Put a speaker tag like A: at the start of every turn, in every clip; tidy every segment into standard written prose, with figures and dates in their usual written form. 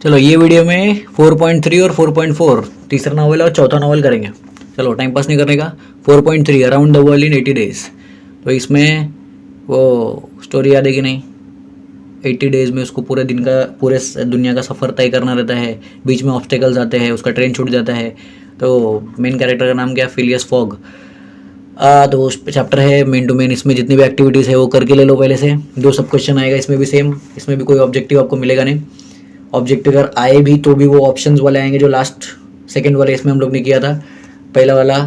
A: चलो ये वीडियो में 4.3 और 4.4 तीसरा नावल और चौथा नावल करेंगे। चलो टाइम पास नहीं करने का। 4.3 around the world in 80 days. तो इसमें वो स्टोरी याद है कि नहीं? 80 डेज़ में उसको पूरे दिन का पूरे दुनिया का सफ़र तय करना रहता है। बीच में ऑब्स्टेकल्स आते हैं, उसका ट्रेन छूट जाता है। तो मेन कैरेक्टर का नाम क्या है? Phileas fog. तो उस चैप्टर है मेन टू मेन। इसमें जितनी भी एक्टिविटीज़ है वो करके ले लो पहले से। 2 सब क्वेश्चन आएगा इसमें भी सेम। इसमें भी कोई ऑब्जेक्टिव आपको मिलेगा नहीं। ऑब्जेक्टिव अगर आए भी तो भी वो ऑप्शंस वाले आएंगे जो लास्ट सेकंड वाले इसमें हम लोग ने किया था। पहला वाला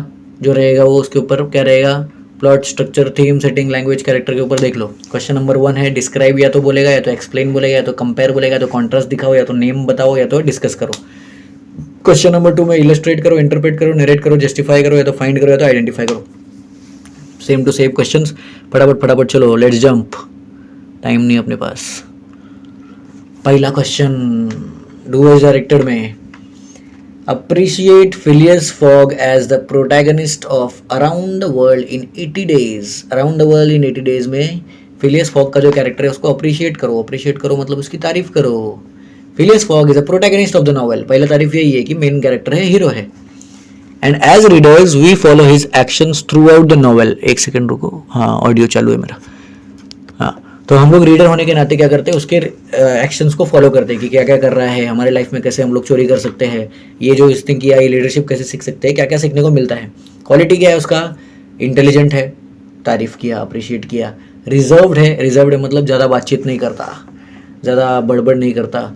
A: जो रहेगा वो उसके ऊपर क्या रहेगा? Plot, structure, theme, setting, language, character के ऊपर देख लो। क्वेश्चन नंबर 1 है डिस्क्राइब, या तो बोलेगा, या तो एक्सप्लेन बोलेगा, या तो कंपेयर बोलेगा, या तो कॉन्ट्रास्ट दिखाओ, या तो नेम बताओ, या तो डिस्कस करो। क्वेश्चन नंबर 2 में इलस्ट्रेट करो, इंटरप्रेट करो, नरेट करो, जस्टिफाई करो, या तो फाइंड करो, या तो आइडेंटिफाई करो। Same to same questions. फटाफट फटाफट चलो, लेट्स जंप। टाइम नहीं अपने पास। पहला क्वेश्चन डू एज डायरेक्टेड में appreciate Phileas Fogg as the protagonist of around the world in 80 days. Around the world in 80 days में फिलियस फॉग का जो कैरेक्टर है उसको अप्रिशिएट करो। अप्रिशिएट करो मतलब उसकी तारीफ करो। Phileas Fogg is a protagonist of the novel. पहला तारीफ यही है कि मेन कैरेक्टर है, हीरो है। And as readers we follow his actions throughout the novel. एक सेकंड रुको, हाँ ऑडियो चालू है मेरा। हाँ, तो हम लोग रीडर होने के नाते क्या करते हैं? उसके एक्शंस को फॉलो करते हैं कि क्या क्या कर रहा है हमारे लाइफ में, कैसे हम लोग चोरी कर सकते हैं, ये जो इसने किया, ये लीडरशिप कैसे सीख सकते हैं, क्या क्या सीखने को मिलता है। क्वालिटी क्या है उसका? इंटेलिजेंट है, तारीफ किया, अप्रिशिएट किया। रिजर्व्ड है, रिजर्व्ड है मतलब ज़्यादा बातचीत नहीं करता, ज़्यादा बड़बड़ नहीं करता।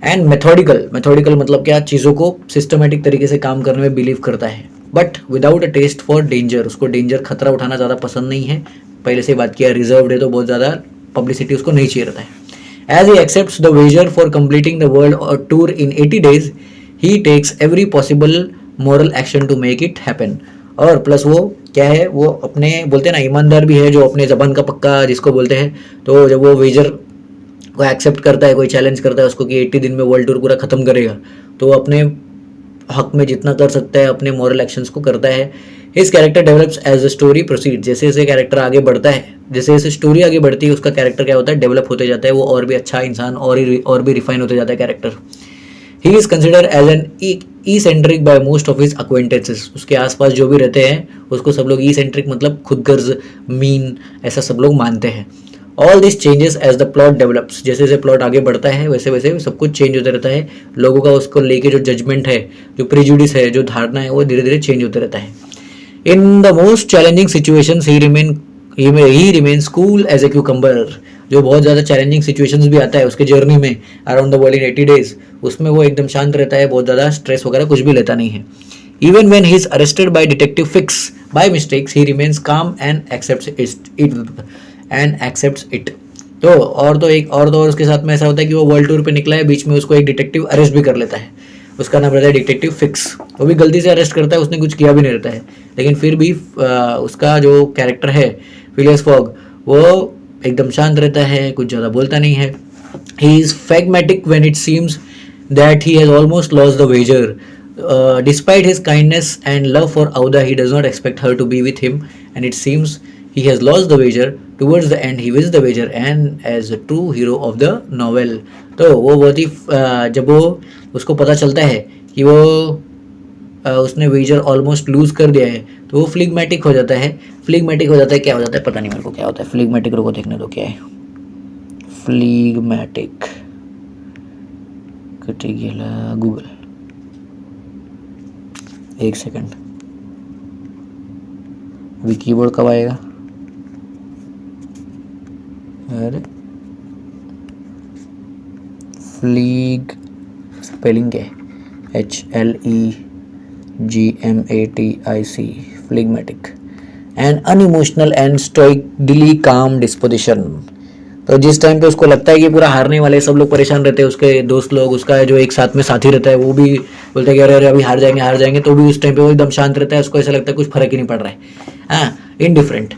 A: एंड मेथोडिकल, मेथोडिकल मतलब क्या? चीज़ों को सिस्टमेटिक तरीके से काम करने में बिलीव करता है, but without a taste for danger. उसको डेंजर, खतरा उठाना ज़्यादा पसंद नहीं है। पहले से बात किया, रिजर्व्ड है तो बहुत ज़्यादा पब्लिसिटी उसको नहीं चाहिए रहता है। As he accepts the wager for completing the world tour in 80 days he takes every possible moral action to make it happen. और प्लस वो क्या है? वो अपने बोलते हैं ना, ईमानदार भी है, जो अपने जबान का पक्का जिसको बोलते हैं। तो जब वो वेजर को एक्सेप्ट करता है, कोई चैलेंज करता है उसको कि 80 दिन में वर्ल्ड टूर पूरा ख़त्म करेगा, तो वो अपने हक में जितना कर सकता है अपने मॉरल एक्शंस को करता है। His character develops as the story proceed. जैसे जैसे कैरेक्टर आगे बढ़ता है, जैसे जैसे स्टोरी आगे बढ़ती है, उसका कैरेक्टर क्या होता है? डेवलप होते जाता है। वो और भी अच्छा इंसान और भी रिफाइन होते जाता है character. He is consider as an eccentric by most of his acquaintances. उसके आसपास जो भी रहते हैं उसको सब लोग ई सेंट्रिक मतलब खुदगर्ज, मीन, ऐसा सब लोग मानते हैं। All this changes as the plot develops. जैसे जैसे प्लॉट आगे बढ़ता है वैसे वैसे सब कुछ चेंज होता रहता है। लोगों का उसको लेके जो जजमेंट है, जो प्रिजुडिस है, जो धारणा है, वो धीरे धीरे चेंज होता रहता है। In the most challenging situations he remains cool as a cucumber. जो बहुत ज़्यादा चैलेंजिंग सिचुएशंस भी आता है उसके जर्नी में around the world in 80 days, उसमें वो एकदम शांत रहता है, बहुत ज़्यादा स्ट्रेस वगैरह कुछ भी लेता नहीं है। Even when he is arrested bye detective fix by mistakes he remains काम एंड एक्सेप्ट्स इट। तो एक और उसके साथ में ऐसा होता है कि वो वर्ल्ड टूर पे निकला है, बीच में उसको एक डिटेक्टिव अरेस्ट भी कर लेता है। उसका नाम रहता है डिटेक्टिव फिक्स। वो भी गलती से अरेस्ट करता है, उसने कुछ किया भी नहीं रहता है, लेकिन फिर भी उसका जो कैरेक्टर है फिलियस फॉग, वो एकदम शांत रहता है, कुछ ज़्यादा बोलता नहीं है। He is phlegmatic when it seems that he has almost lost the wager. Despite his kindness and love for Auda, he does not expect her to be with him, and it seems he has lost the wager. Towards the end, he wins the wager, and as a true hero of the novel. तो वो बहुत ही जब वो उसको पता चलता है कि वो उसने वेजर ऑलमोस्ट लूज कर दिया है, तो वो फ्लिगमेटिक हो जाता है। फ्लिगमेटिक हो जाता है, क्या हो जाता है पता नहीं मेरे को क्या होता है फ्लिगमेटिक। को देखने दो क्या है फ्लिगमेटिक। कटी गेला गूगल, एक सेकंड। अभी कीबोर्ड कब आएगा? अरे फ्लीग स्पेलिंग क्या है? HLEGMATIC। फ्लिगमेटिक एंड अनइमोशनल एंड स्टोइकली काम डिस्पोजिशन। तो जिस टाइम पे उसको लगता है कि पूरा हारने वाले, सब लोग परेशान रहते हैं, उसके दोस्त लोग, उसका जो एक साथ में साथी रहता है वो भी बोलते हैं कि अरे अरे अभी हार जाएंगे, तो भी उस टाइम पे वो एकदम शांत रहता है। उसको ऐसा लगता है कुछ फर्क ही नहीं पड़ रहा है, हाँ, इनडिफरेंट।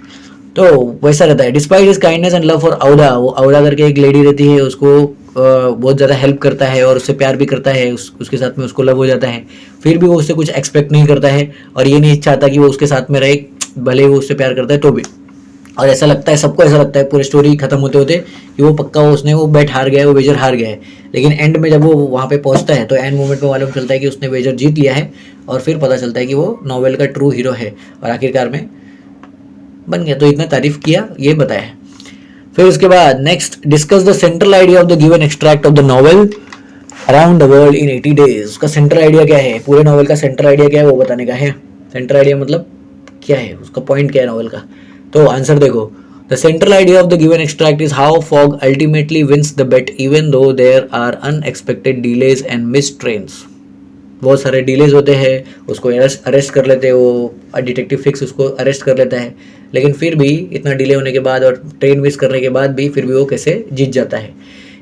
A: तो वैसा रहता है। Despite his kindness and love for Aouda, वो औदा करके एक लेडी रहती है, उसको बहुत ज़्यादा हेल्प करता है और उससे प्यार भी करता है, उसके साथ में उसको लव हो जाता है। फिर भी वो उससे कुछ एक्सपेक्ट नहीं करता है और ये नहीं चाहता कि वो उसके साथ में रहे, भले ही वो उससे प्यार करता है तो भी। और ऐसा लगता है, सबको ऐसा लगता है पूरी स्टोरी खत्म होते होते कि वो पक्का वो बेट हार गया है, वो वेजर हार गया है। लेकिन एंड में जब वो वहाँ पे पहुँचता है तो एंड मोमेंट में मालूम चलता है कि उसने वेजर जीत लिया है, और फिर पता चलता है कि वो नॉवेल का ट्रू हीरो है और आखिरकार में बन गया। तो इतना तारीफ किया, ये बताया। फिर उसके बाद next, discuss the central idea of the given extract of the novel around the world in 80 days. उसका सेंट्रल आइडिया क्या है, पूरे नॉवल का सेंट्रल आइडिया क्या है वो बताने का है। सेंट्रल आइडिया मतलब क्या है, उसका पॉइंट क्या है नॉवल का। तो आंसर देखो, the central idea of the given extract is how Fogg ultimately wins the bet even though there are unexpected delays and missed trains. बहुत सारे डिलेज होते हैं, उसको अरेस्ट कर लेते हैं, वो डिटेक्टिव फिक्स उसको अरेस्ट कर लेता है, लेकिन फिर भी इतना डिले होने के बाद और ट्रेन मिस करने के बाद भी फिर भी वो कैसे जीत जाता है।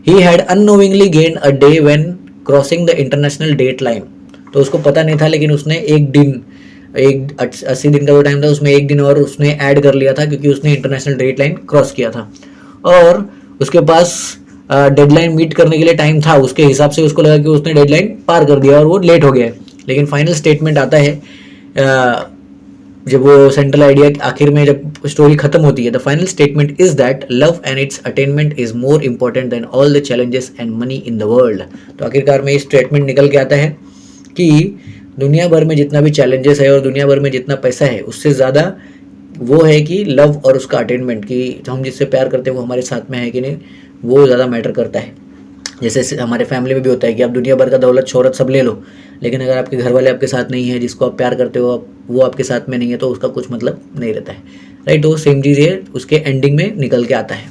A: He had unknowingly gain a day when crossing the international date line. तो उसको पता नहीं था, लेकिन उसने एक दिन, एक 80 दिन का जो टाइम था उसमें एक दिन और उसने ऐड कर लिया था, क्योंकि उसने इंटरनेशनल डेट लाइन क्रॉस किया था और उसके पास डेडलाइन मीट करने के लिए टाइम था। उसके हिसाब से उसको लगा कि उसने डेडलाइन पार कर दिया और वो लेट हो गया है। लेकिन फाइनल स्टेटमेंट आता है जब वो सेंट्रल आइडिया आखिर में जब स्टोरी खत्म होती है, the final statement is that love and its attainment is more important than all the challenges and money in the world. तो आखिरकार में ये स्टेटमेंट निकल के आता है कि दुनिया भर में जितना भी चैलेंजेस है और दुनिया भर में जितना पैसा है, उससे ज़्यादा वो है कि लव और उसका अटेनमेंट, कि हम जिससे प्यार करते हैं वो हमारे साथ में है कि नहीं, वो ज़्यादा मैटर करता है। जैसे हमारे फैमिली में भी होता है कि आप दुनिया भर का दौलत शोहरत सब ले लो, लेकिन अगर आपके घर वाले आपके साथ नहीं है, जिसको आप प्यार करते हो वो आपके साथ में नहीं है, तो उसका कुछ मतलब नहीं रहता है, राइट। तो सेम चीज़ ये उसके एंडिंग में निकल के आता है।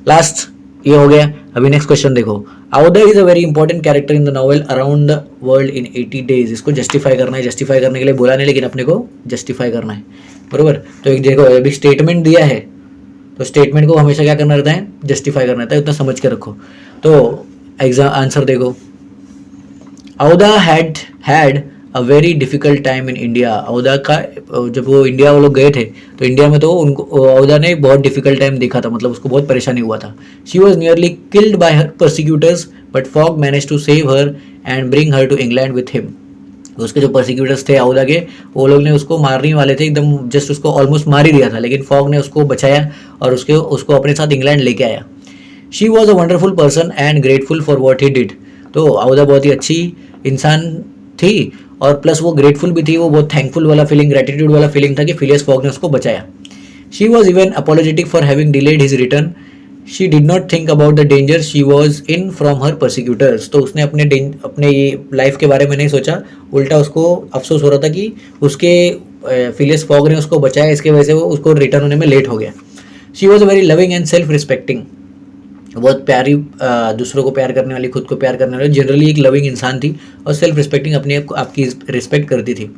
A: लास्ट ये हो गया। अभी नेक्स्ट क्वेश्चन देखो, Aouda is a very important character in the novel around the world in 80 days. इसको जस्टिफाई करना है, जस्टिफाई करने के लिए बोला नहीं, लेकिन अपने को जस्टिफाई करना है, बरोबर। तो एक देखो, अभी स्टेटमेंट दिया है तो स्टेटमेंट को हमेशा क्या करना रहता है, जस्टिफाई करना रहता है, उतना समझ के रखो। तो एग्जाम आंसर देखो, Aouda had a very difficult time in India. Aouda का जब वो इंडिया वो लोग गए थे तो इंडिया में तो उनको औदा ने बहुत डिफिकल्ट टाइम देखा था, मतलब उसको बहुत परेशानी हुआ था। She was nearly killed by her persecutors but Fogg manage to save her and bring her to England with him. उसके जो परसिक्यूटर्स थे औदा के, वो लोग ने उसको मारने वाले थे, एकदम जस्ट उसको ऑलमोस्ट मार ही दिया था, लेकिन फॉग ने उसको बचाया और उसको अपने साथ इंग्लैंड लेके आया। She was a wonderful person and grateful for what he did. तो औदा बहुत ही अच्छी इंसान थी और प्लस वो ग्रेटफुल भी थी, वो बहुत थैंकफुल वाला फीलिंग, ग्रेटिट्यूड वाला फीलिंग था कि फिलियस फॉग ने उसको बचाया। She was even apologetic for having delayed his return. She did not think about the danger she was in from her persecutors. तो उसने अपने ये लाइफ के बारे में नहीं सोचा, उल्टा उसको अफसोस हो रहा था कि उसके फिलियस फॉग ने उसको बचाया, इसके वजह से वो उसको रिटर्न होने में लेट हो गया। She was very loving and self respecting. बहुत प्यारी, दूसरों को प्यार करने वाली, खुद को प्यार करने वाली, जनरली एक लविंग इंसान थी और सेल्फ रिस्पेक्टिंग, अपने आपकी रिस्पेक्ट करती थी।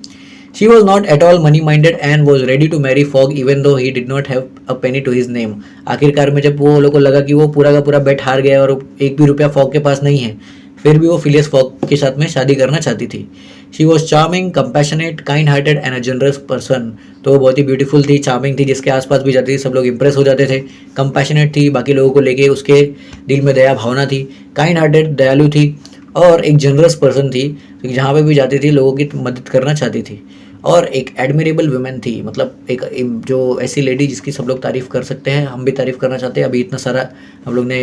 A: She was not at all money minded and was ready to marry Fogg even though he did not have a penny to his name. आखिरकार में जब वो लोगों को लगा कि वो पूरा का पूरा बेट हार गया और एक भी रुपया फॉग के पास नहीं है, फिर भी वो फिलियस फॉग के साथ में शादी करना चाहती थी। She was charming, compassionate, kind hearted and a generous person. तो वो बहुत ही ब्यूटीफुल थी, चार्मिंग थी, जिसके आसपास भी जाती थी सब लोग इंप्रेस हो जाते थे। कंपैशनेट थी, बाकी लोगों को लेके उसके दिल में दया भावना थी। काइंड हार्टेड, दयालु थी और एक जनरस पर्सन थी, जहाँ पे भी जाती थी लोगों की मदद करना चाहती थी। और एक एडमिरेबल वुमेन थी, मतलब एक जो ऐसी लेडी जिसकी सब लोग तारीफ़ कर सकते हैं, हम भी तारीफ़ करना चाहते हैं। अभी इतना सारा हम लोग ने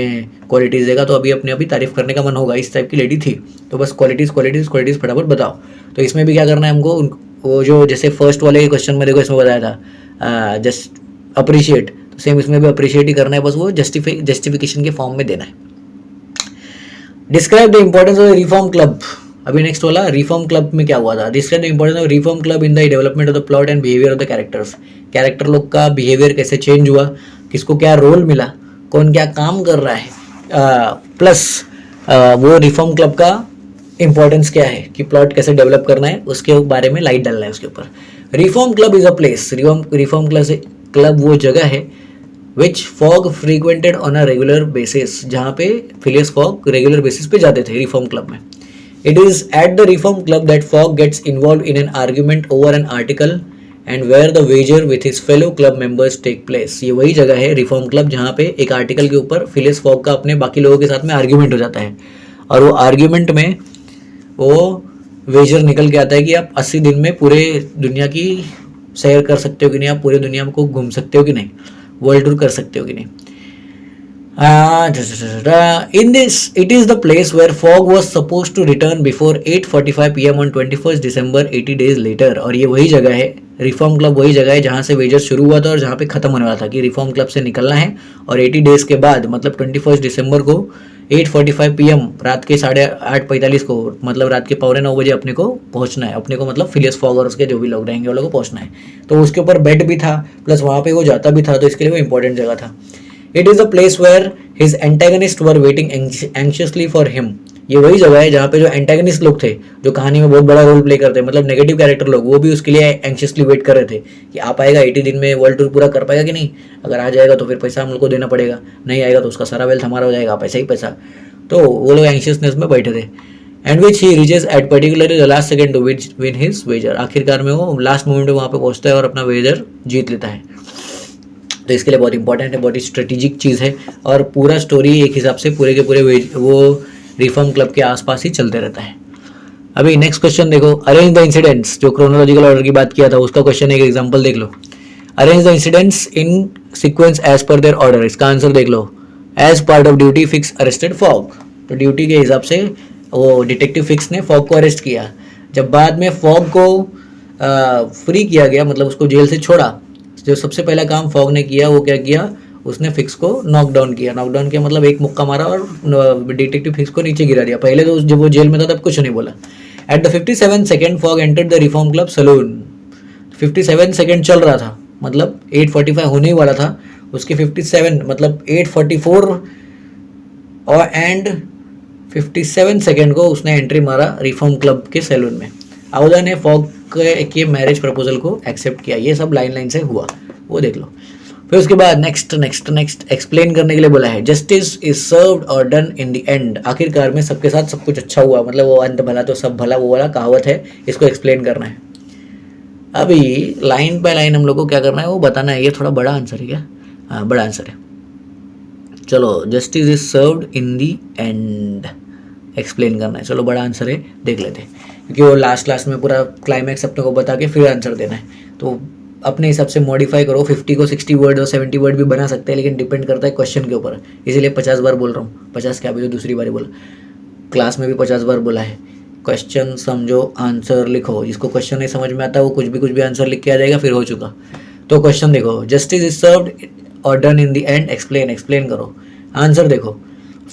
A: क्वालिटीज़ देखा तो अभी अपने अभी तारीफ़ करने का मन होगा, इस टाइप की लेडी थी। तो बस क्वालिटीज़ क्वालिटीज़ क्वालिटीज़ फटाफट बताओ। तो इसमें भी क्या करना है हमको, वो जो जैसे फर्स्ट वाले क्वेश्चन में देखो इसमें बताया था जस्ट अप्रिशिएट, तो सेम इसमें भी अप्रिशिएट ही करना है, बस वो जस्टिफिकेशन के फॉर्म में देना है। Describe the importance of reform club. अभी नेक्स्ट वाला रिफॉर्म क्लब में क्या हुआ था। Describe the importance of reform club in the development of the plot and behaviour of the characters. Character लोग का बिहेवियर कैसे चेंज हुआ, किसको क्या रोल मिला, कौन क्या काम कर रहा है, प्लस वो रिफॉर्म क्लब का इंपॉर्टेंस क्या है कि प्लॉट कैसे डेवलप करना है, उसके बारे में लाइट डालना है उसके ऊपर। Reform club is a place, reform club वो जगह है which Fogg frequented on a regular basis, जहाँ पे फिलियस फॉग रेगुलर बेसिस पे जाते थे रिफॉर्म क्लब में। It is at the reform club that Fogg gets involve in an argument over an article and where the wager with his fellow club members take place. ये वही जगह है reform club जहाँ पे एक article के ऊपर फिलियस फॉग का अपने बाकी लोगों के साथ में आर्ग्यूमेंट हो जाता है, और वो आर्ग्यूमेंट में वो वेजर निकल के आता है कि आप 80 दिन में पूरे दुनिया की सैर कर सकते हो कि नहीं, आप पूरे दुनिया को घूम सकते हो कि नहीं। वर्ल्ड टूर कर सकते हो कि नहीं. In this, it is the place where fog was supposed to return before 8:45 p.m. on 21st December 80 days later. और ये वही जगह है, रिफॉर्म क्लब वही जगह है जहाँ से वेजर शुरू हुआ था और जहाँ पे ख़त्म होने वाला था कि रिफॉर्म क्लब से निकलना है और 80 डेज़ के बाद मतलब 21 दिसंबर को 8:45 PM रात के 8:45 को मतलब रात के 8:45 बजे अपने को पहुँचना है. अपने को मतलब फिलियस फॉग और उसके जो भी लोग रहेंगे वो लोगों को पहुँचना है. तो उसके ऊपर बेड भी था प्लस वहाँ पे वो जाता भी था, तो इसके लिए वो इंपॉर्टेंट जगह था. It is a place where his antagonists were waiting anxiously for him. ये वही जगह है जहाँ पे जो एंटागनिस्ट लोग थे जो कहानी में बहुत बड़ा रोल प्ले करते हैं, मतलब नेगेटिव कैरेक्टर लोग, वो भी उसके लिए एंशियसली वेट कर रहे थे कि आ पाएगा 80 दिन में वर्ल्ड टूर पूरा कर पाएगा कि नहीं. अगर आ जाएगा तो फिर पैसा हम लोग को देना पड़ेगा, नहीं आएगा तो उसका सारा वेल्थ हमारा हो जाएगा, पैसा ही पैसा. तो वो लोग एंशियसनेस में बैठे थे. And which he reaches at particularly the last second to win his wager. आखिरकार में वो लास्ट मोमेंट में वहाँ पे पहुँचता है और अपना वेजर जीत लेता है. तो इसके लिए बहुत इंपॉर्टेंट है, बहुत ही स्ट्रेटेजिक चीज़ है और पूरा स्टोरी एक हिसाब से पूरे के पूरे वो रिफॉर्म क्लब के आसपास ही चलते रहता है. अभी नेक्स्ट क्वेश्चन देखो, अरेंज द इंसिडेंट्स. जो क्रोनोलॉजिकल ऑर्डर की बात किया था उसका क्वेश्चन, एक एग्जांपल देख लो. Arrange the incidents in sequence as per their order. इसका आंसर देख लो. As part of duty Fix arrested Fogg. तो ड्यूटी के हिसाब से वो डिटेक्टिव फिक्स ने फॉग को अरेस्ट किया. जब बाद में फॉग को फ्री किया गया, मतलब उसको जेल से छोड़ा, जो सबसे पहला काम फॉग ने किया वो क्या किया, उसने फिक्स को नॉकडाउन किया. नॉकडाउन किया मतलब एक मुक्का मारा और डिटेक्टिव फिक्स को नीचे गिरा दिया. पहले तो जब वो जेल में था तब कुछ नहीं बोला. At the 57 second Fogg entered the reform Club saloon. 57 second चल रहा था, मतलब 8:45 होने ही वाला था, उसके 57 मतलब 8:44 और एंड 57 सेकेंड को उसने एंट्री मारा रिफॉर्म क्लब के सैलून में. आउदा ने फॉग के मैरिज प्रपोजल को एक्सेप्ट किया. ये सब लाइन से हुआ, वो देख लो. फिर उसके बाद नेक्स्ट एक्सप्लेन करने के लिए बोला है. जस्टिस इज सर्व्ड और डन इन द एंड. आखिरकार में सबके साथ सब कुछ अच्छा हुआ, मतलब वो अंत भला तो सब भला, वो वाला कहावत है, इसको एक्सप्लेन करना है. अभी लाइन बाय लाइन हम लोग को क्या करना है वो बताना है. ये थोड़ा बड़ा आंसर है क्या? हाँ बड़ा आंसर है. चलो, justice is served in the and explain करना है. चलो बड़ा आंसर है, देख लेते हैं, क्योंकि वो लास्ट में पूरा क्लाइमैक्स अपने को बता के फिर आंसर देना है. तो अपने हिसाब से मॉडिफाई करो. 50 को 60 वर्ड और 70 वर्ड भी बना सकते हैं, लेकिन डिपेंड करता है क्वेश्चन के ऊपर. इसीलिए 50 बार बोल रहा हूँ. 50 क्या, अभी तो दूसरी बार ही बोला. क्लास में भी 50 बार बोला है. क्वेश्चन समझो, आंसर लिखो. जिसको क्वेश्चन नहीं समझ में आता वो कुछ भी आंसर लिख के आ जाएगा, फिर हो चुका. तो क्वेश्चन देखो, जस्टिस इज सर्व्ड और done in the and, explain करो. आंसर देखो,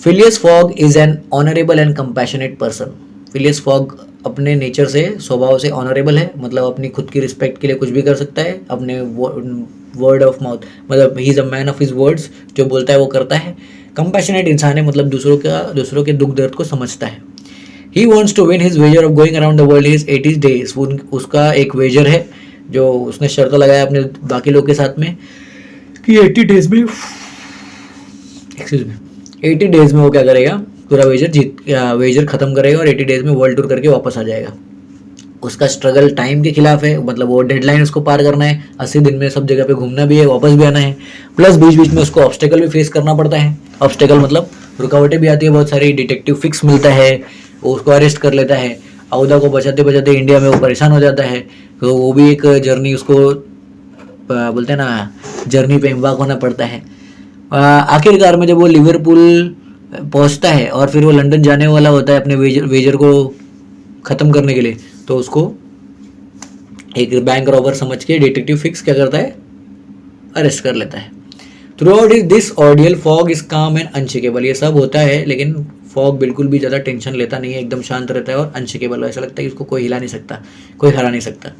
A: Phileas Fogg is an honourable and compassionate person. Phileas fog अपने नेचर से, स्वभाव से ऑनरेबल है, मतलब अपनी खुद की रिस्पेक्ट के लिए कुछ भी कर सकता है. अपने वर्ड ऑफ माउथ, मतलब he is a man of his words. जो बोलता है वो करता है. कंपैशनेट इंसान है, मतलब दूसरों के दुख दर्द को समझता है. He wants to win his wager of going around the world is 80 days. उसका एक वेजर है जो उसने शर्त लगाया अपने बाकी लोग के साथ में कि 80 डेज में 80 डेज में वो क्या करेगा, पूरा वेजर खत्म करेगा और 80 डेज में वर्ल्ड टूर करके वापस आ जाएगा. उसका स्ट्रगल टाइम के खिलाफ है, मतलब वो डेडलाइन उसको पार करना है. 80 दिन में सब जगह पे घूमना भी है, वापस भी आना है. प्लस बीच में उसको ऑब्स्टेकल भी फेस करना पड़ता है. ऑब्स्टेकल मतलब रुकावटें भी आती है बहुत सारी. डिटेक्टिव फिक्स मिलता है, वो उसको अरेस्ट कर लेता है. आउदा को बचाते इंडिया में वो परेशान हो जाता है. तो वो भी एक जर्नी, उसको बोलते हैं ना, जर्नी पे एम्बार्क होना पड़ता है. आखिरकार में जब वो लिवरपूल पहुंचता है और फिर वो लंदन जाने वाला होता है अपने वेजर को ख़त्म करने के लिए, तो उसको एक बैंक रॉबर समझ के डिटेक्टिव फिक्स क्या करता है, अरेस्ट कर लेता है. Through out is this ordeal fog is काम एंड अनशेकेबल. ये सब होता है लेकिन फॉग बिल्कुल भी ज़्यादा टेंशन लेता नहीं है, एकदम शांत रहता है और अनशेकेबल. ऐसा लगता है कि उसको कोई हिला नहीं सकता, कोई हरा नहीं सकता.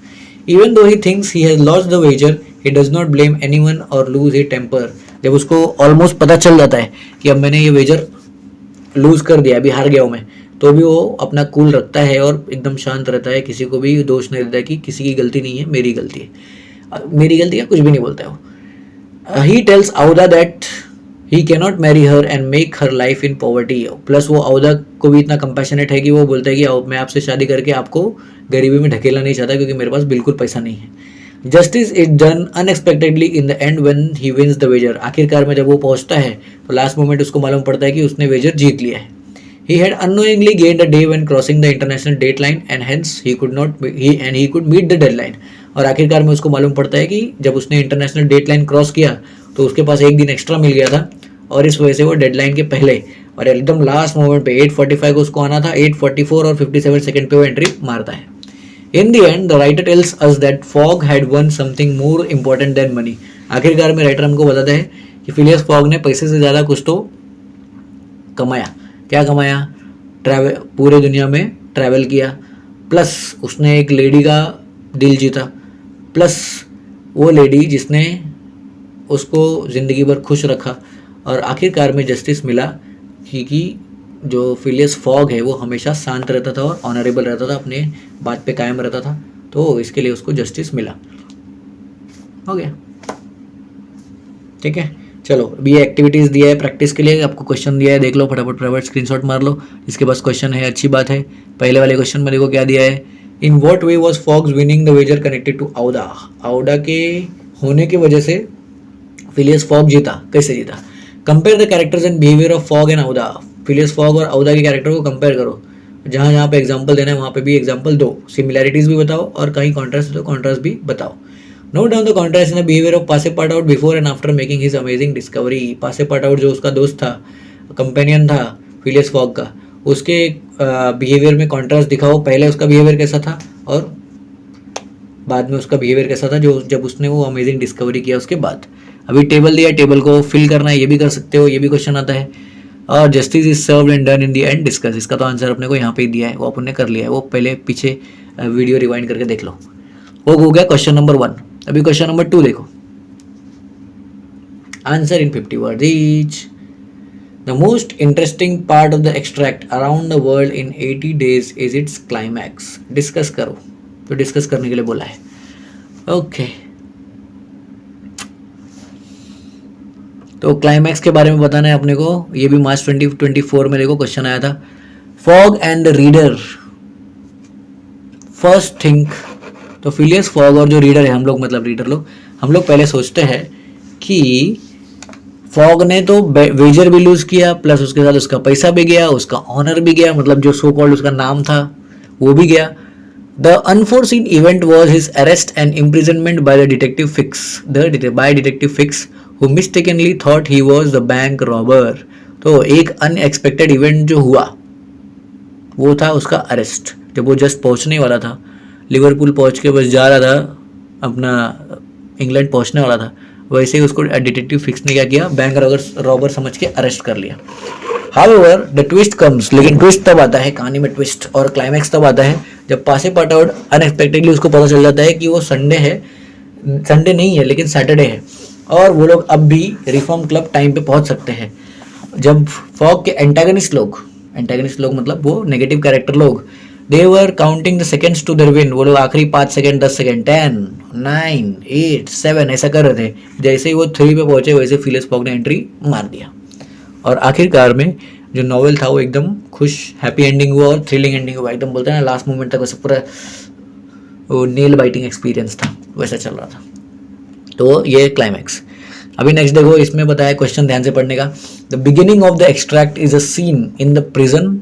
A: Even though he thinks he has lost the wager, he does not blame anyone or lose he temper. जब उसको ऑलमोस्ट पता चल जाता है कि अब मैंने ये वेजर लूज कर दिया, अभी हार गया हूँ मैं, तो भी वो अपना कूल रखता है और एकदम शांत रहता है. किसी को भी दोष नहीं देता कि किसी की गलती नहीं है, मेरी गलती है, मेरी गलती है, कुछ भी नहीं बोलता है वो. ही टेल्स आउदा that he can not marry her and make her life in poverty. Plus वो आउदा को भी इतना कंपैशनेट है कि वो बोलता है कि मैं आपसे शादी करके आपको गरीबी में ढकेलना नहीं चाहता, क्योंकि मेरे पास बिल्कुल पैसा नहीं है. Justice is done unexpectedly in the end when he wins the wager. आखिरकार में जब वो पहुंचता है तो लास्ट मोमेंट उसको मालूम पड़ता है कि उसने वेजर जीत लिया है. He had unknowingly gained a day when crossing the international date line and hence he could meet the deadline. और आखिरकार में उसको मालूम पड़ता है कि जब उसने इंटरनेशनल डेट लाइन क्रॉस किया तो उसके पास एक दिन एक्स्ट्रा मिल गया था और इस वजह से वो डेडलाइन के पहले और एकदम लास्ट मोमेंट पे 8:45 को उसको आना था, 8:44 और 57 सेकंड पे वो एंट्री मारता है. In the end, the writer tells us that Fogg had won something more important than money. आखिरकार में राइटर हमको बताता है कि फिलियस फॉग ने पैसे से ज़्यादा कुछ तो कमाया. क्या कमाया? ट्रैवल, पूरे दुनिया में ट्रैवल किया, प्लस उसने एक लेडी का दिल जीता, प्लस वो लेडी जिसने उसको ज़िंदगी भर खुश रखा और आखिरकार में जस्टिस मिला कि जो फिलियस फॉग है वो हमेशा शांत रहता था और ऑनरेबल रहता था, अपने बात पे कायम रहता था, तो इसके लिए उसको जस्टिस मिला. हो गया, ठीक है. चलो, अभी ये एक्टिविटीज़ दिया है प्रैक्टिस के लिए, आपको क्वेश्चन दिया है, देख लो फटाफट स्क्रीनशॉट मार लो. इसके पास क्वेश्चन है, अच्छी बात है. पहले वाले क्वेश्चन में देखो क्या दिया है. In what way was Fogg's winning the wager connected to Aouda. Aouda के होने की वजह से फिलियस फॉग जीता. कैसे जीता? Compare the characters and behaviour of Fogg and Aouda. Phileas Fogg और आउडा के कैरेक्टर को कंपेयर करो. जहाँ जहाँ पे एग्जाम्पल देना है वहाँ पे भी एग्जाम्पल दो. सिमिलैरिटीज़ भी बताओ और कहीं कॉन्ट्रास्ट हो तो कॉन्ट्रास्ट भी बताओ. Note down the contrast in the behaviour of Passepartout before and after making his amazing discovery. Passepartout जो उसका दोस्त था, कंपेनियन था फिलियस फॉग का, उसके बिहेवियर में कॉन्ट्रास्ट दिखाओ. पहले उसका बिहेवियर कैसा था और बाद में उसका बिहेवियर कैसा था जो जब उसने वो अमेजिंग डिस्कवरी किया उसके बाद. अभी टेबल दिया, टेबल को फिल करना है, ये भी कर सकते हो, ये भी क्वेश्चन आता है. और justice is served and done in the and discuss. इसका तो आंसर अपने को यहाँ पे ही दिया है, वो अपन ने कर लिया है. वो पहले पीछे वीडियो रिवाइंड करके देख लो. वो हो गया क्वेश्चन नंबर 1. अभी क्वेश्चन नंबर 2 देखो. Answer in 50 words each. The most interesting part of the extract around the world in 80 days is it's climax. Discuss करो. तो डिस्कस करने के लिए बोला है. ओके, तो क्लाइमैक्स के बारे में बताना है अपने को. ये भी मार्च 2024 में देखो क्वेश्चन आया था. Fog and the reader. First think, तो फिलियस फॉग और जो रीडर है, हम लोग मतलब रीडर लोग, हम लोग पहले सोचते हैं कि फॉग ने तो वेजर भी लूज किया, प्लस उसके साथ उसका पैसा भी गया, उसका ऑनर भी गया, मतलब जो सो कॉल्ड उसका नाम था वो भी गया. The unforeseen event was his arrest and imprisonment by the detective fix who mistakenly thought he was the bank robber. तो एक अनएक्सपेक्टेड इवेंट जो हुआ वो था उसका अरेस्ट. जब वो जस्ट पहुंचने वाला था, लिवरपूल पहुंच के बस जा रहा था, अपना इंग्लैंड पहुंचने वाला था, वैसे ही उसको डिटेक्टिव फिक्स ने क्या किया, बैंक रॉबर समझ के अरेस्ट कर लिया. However the twist comes. लेकिन ट्विस्ट तब आता है, कहानी में ट्विस्ट और क्लाइमैक्स तब आता है जब पासेपाटाउट अनएक्सपेक्टेडली उसको पता चल जाता है कि वो संडे नहीं है लेकिन सैटरडे है, और वो लोग अब भी रिफॉर्म क्लब टाइम पे पहुंच सकते हैं. जब फॉग के एंटागनिस्ट लोग मतलब वो नेगेटिव कैरेक्टर लोग, they were counting the seconds to their win. वो लोग आखिरी 5 सेकेंड, 10 सेकेंड, 10, 9, 8, 7 ऐसा कर रहे थे. जैसे ही वो 3 पे पहुंचे वैसे फिलियस फॉग ने एंट्री मार दिया और आखिरकार में जो नॉवेल था वो एकदम खुश हैप्पी एंडिंग हुआ और थ्रिलिंग एंडिंग हुआ. एकदम बोलते हैं ना लास्ट मोमेंट तक वैसे पूरा वो नेल बाइटिंग एक्सपीरियंस था, वैसा चल रहा था. तो ये क्लाइमैक्स. अभी नेक्स्ट देखो, इसमें बताया क्वेश्चन ध्यान से पढ़ने का. The beginning of the extract is a scene in the prison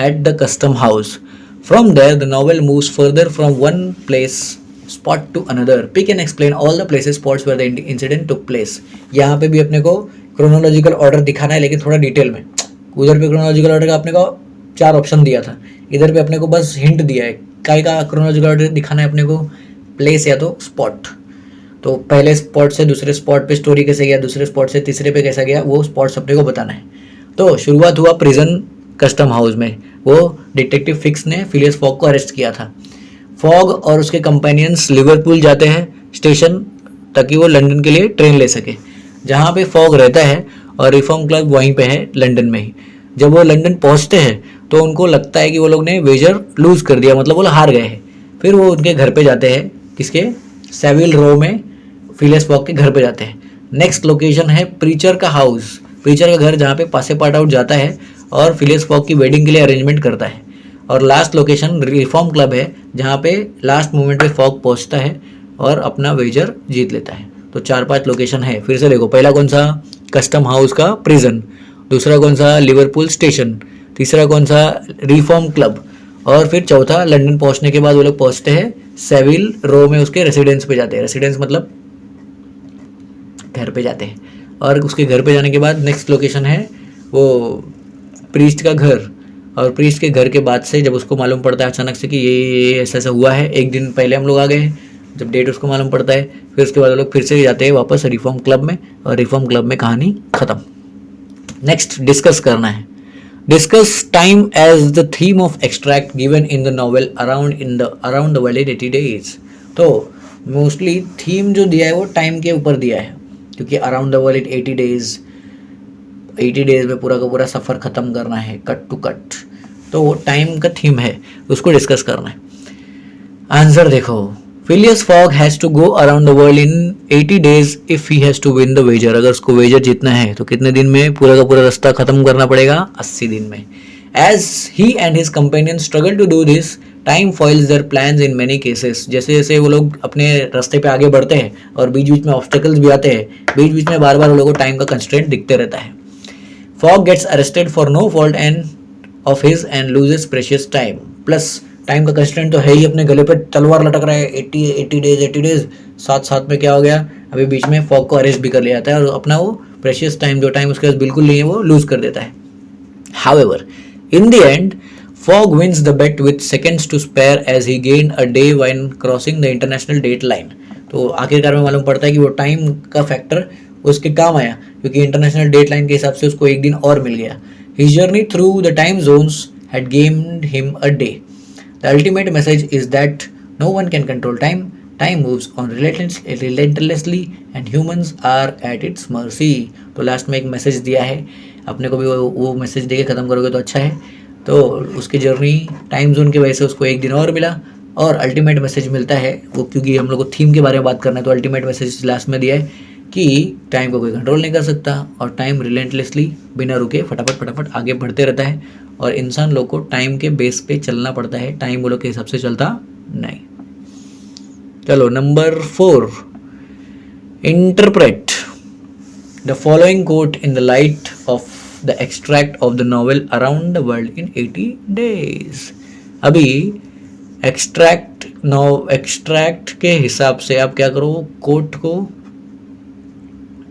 A: at the custom house. From there the novel moves further from one place spot to another. Pick and explain all the places spots where the incident took place. यहाँ पे भी अपने को chronological order दिखाना है, लेकिन थोड़ा detail में. उधर पे क्रोनोलॉजिकल ऑर्डर का अपने को 4 ऑप्शन दिया था, इधर पे अपने को बस हिंट दिया है. काय का क्रोनोलॉजिकल ऑर्डर दिखाना है अपने को, प्लेस या तो स्पॉट. तो पहले स्पॉट से दूसरे स्पॉट पे स्टोरी कैसे गया, दूसरे स्पॉट से तीसरे पे कैसा गया, वो स्पॉट्स अपने को बताना है. तो शुरुआत हुआ प्रिजन कस्टम हाउस में. वो डिटेक्टिव फिक्स ने फिलियस फॉग को अरेस्ट किया था. फॉग और उसके कंपेनियंस लिवरपूल जाते हैं स्टेशन, ताकि वो लंदन के लिए ट्रेन ले सके, जहाँ पे फॉग रहता है, और रिफॉर्म क्लब वहीं पे है लंदन में ही. जब वो लंदन पहुँचते हैं तो उनको लगता है कि वो लोग ने वेजर लूज कर दिया, मतलब वो लोग हार गए हैं. फिर वो उनके घर पे जाते हैं, किसके, सेविल रो में फिलियस फॉग के घर पे जाते हैं. नेक्स्ट लोकेशन है प्रीचर का हाउस, प्रीचर का घर, जहाँ पे पासेपाटाउट जाता है और फिलियस फॉग की वेडिंग के लिए अरेंजमेंट करता है. और लास्ट लोकेशन रिफॉर्म क्लब है, जहाँ पे लास्ट मोमेंट पे फॉग पहुँचता है और अपना वेजर जीत लेता है. तो 4-5 लोकेशन है. फिर से देखो, पहला कौन सा, कस्टम हाउस का प्रिजन, दूसरा कौन सा, लिवरपूल स्टेशन, तीसरा कौन सा, रिफॉर्म क्लब, और फिर चौथा लंदन पहुँचने के बाद वो लोग पहुँचते हैं सेविल रो में, उसके रेसिडेंस पे जाते हैं. रेसिडेंस मतलब घर पे जाते हैं, और उसके घर पे जाने के बाद नेक्स्ट लोकेशन है वो प्रीस्ट का घर, और प्रीस्ट के घर के बाद से जब उसको मालूम पड़ता है अचानक से कि ये ऐसा ऐसा हुआ है, एक दिन पहले हम लोग आ गए हैं, जब डेट उसको मालूम पड़ता है, फिर उसके बाद वो लोग फिर से जाते हैं वापस रिफॉर्म क्लब में, और रिफॉर्म क्लब में कहानी ख़त्म। नेक्स्ट डिस्कस करना है, discuss time as the theme of extract given in the novel around the world in 80 days. तो मोस्टली थीम जो दिया है वो टाइम के ऊपर दिया है, क्योंकि around the world in 80 days, 80 days में पूरा का पूरा सफ़र ख़त्म करना है, कट टू कट, तो वो टाइम का थीम है, उसको डिस्कस करना है। आंसर देखो, Phileas Fogg has to go around the world in 80 days if he has to win the wager. अगर उसको वेजर जीतना है तो कितने दिन में पूरा का पूरा रास्ता ख़त्म करना पड़ेगा? 80 दिन में। As he and his companion struggle to do this, time foils their plans in many cases. जैसे जैसे वो लोग अपने रास्ते पे आगे बढ़ते हैं और बीच बीच में ऑब्स्टेकल्स भी आते हैं, बीच बीच में बार बार वो लोगों को टाइम का कंस्ट्रेंट दिखते रहता है। Fogg gets arrested for no fault and of his end loses precious time. Plus time का कंस्ट्रेंट तो है ही, अपने गले पे तलवार लटक रहा है, 80 डेज, साथ साथ में क्या हो गया, अभी बीच में फॉग को अरेस्ट भी कर लिया जाता है और अपना वो प्रेशियस टाइम, जो टाइम उसके पास बिल्कुल नहीं है, वो लूज कर देता है। However in the end Fogg wins the bet with seconds to spare as he gain a day when crossing the international date line. तो आखिरकार में मालूम पड़ता है कि वो टाइम का फैक्टर उसके काम आया, क्योंकि इंटरनेशनल डेट लाइन के हिसाब से उसको एक दिन और मिल गया। His journey through the time zones had gained him a day. The ultimate message is that no one can control time. Time moves on relentlessly and humans are at its mercy. तो last में एक message दिया है, अपने को भी वो message दे के ख़त्म करोगे तो अच्छा है। तो उसकी जर्नी टाइम जोन की वजह से उसको एक दिन और मिला, और अल्टीमेट मैसेज मिलता है वो, क्योंकि हम लोग को थीम के बारे में बात करना है, तो अल्टीमेट मैसेज लास्ट में दिया है कि टाइम को कोई कंट्रोल नहीं कर सकता, और टाइम रिलेंटलेसली बिना रुके फटाफट आगे बढ़ते रहता है, और इंसान लोग को टाइम के बेस पे चलना पड़ता है, टाइम वो लोग के हिसाब से चलता नहीं। चलो number 4, interpret the following quote in the light of the extract of the novel around the world in 80 days. अभी एक्सट्रैक्ट के हिसाब से आप क्या करो, कोट को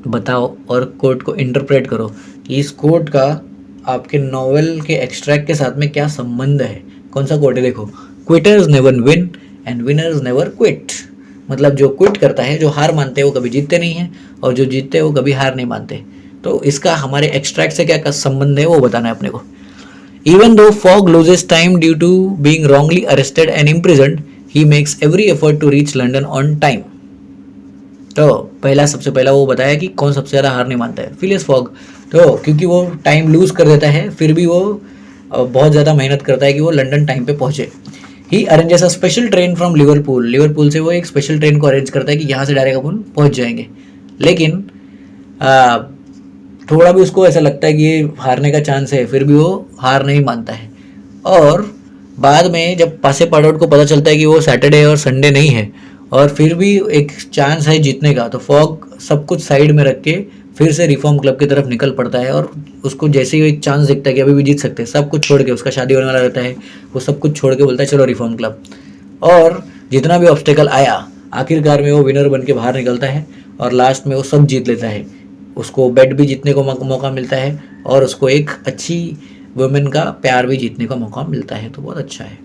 A: बताओ और कोट को इंटरप्रेट करो कि इस कोट का आपके नॉवेल के एक्सट्रैक्ट के साथ में क्या संबंध है। कौन सा कोट है? देखो, quitters never win and winners never quit. मतलब जो क्विट करता है, जो हार मानते हैं, वो कभी जीतते नहीं हैं, और जो जीतते हैं वो कभी हार नहीं मानते। तो इसका हमारे एक्सट्रैक्ट से क्या संबंध है वो बताना है अपने को। Even though Fogg loses time due to being wrongly arrested and imprisoned, he makes every effort to reach London on time. तो सबसे पहला वो बताया कि कौन सबसे ज़्यादा हार नहीं मानता है, फिलियस फॉग। तो क्योंकि वो टाइम लूज कर देता है, फिर भी वो बहुत ज़्यादा मेहनत करता है कि वो लंदन टाइम पे पहुँचे। He arranges a special train from Liverpool से वो एक स्पेशल ट्रेन को अरेंज करता है कि यहाँ से डायरेक्ट अपन पहुँच जाएंगे। लेकिन थोड़ा भी उसको ऐसा लगता है कि ये हारने का चांस है, फिर भी वो हार नहीं मानता है। और बाद में जब पासे पाडोट को पता चलता है कि वो सैटरडे और संडे नहीं है, और फिर भी एक चांस है जीतने का, तो फॉग सब कुछ साइड में रख के फिर से रिफॉर्म क्लब की तरफ निकल पड़ता है। और उसको जैसे ही एक चांस दिखता है कि अभी भी जीत सकते हैं, सब कुछ छोड़ के, उसका शादी होने वाला रहता है, वो सब कुछ छोड़ के बोलता है चलो रिफॉर्म क्लब। और जितना भी ऑब्स्टेकल आया, आखिरकार में वो विनर बन के बाहर निकलता है, और लास्ट में वो सब जीत लेता है। उसको बेट भी जीतने को मौका मिलता है, और उसको एक अच्छी वुमेन का प्यार भी जीतने का मौका मिलता है। तो बहुत अच्छा है।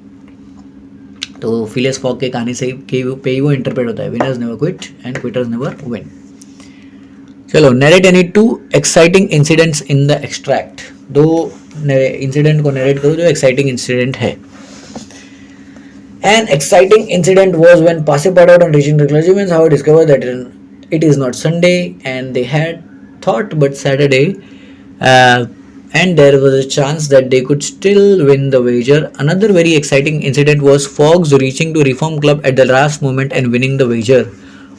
A: तो फिलियस फॉग के कहानी से पे ही वो इंटरप्रेट होता है, winners never quit and quitters never win. चलो, narrate any 2 exciting incidents in the extract. 2 incident को नरेट करो जो एक्साइटिंग इंसिडेंट है। An exciting incident was when Passepartout on reaching the clergyman's house discovered that it is not Sunday and they had thought but Saturday, and there was a chance that they could still win the wager. Another very exciting incident was Fogg's reaching to Reform Club at the last moment and winning the wager.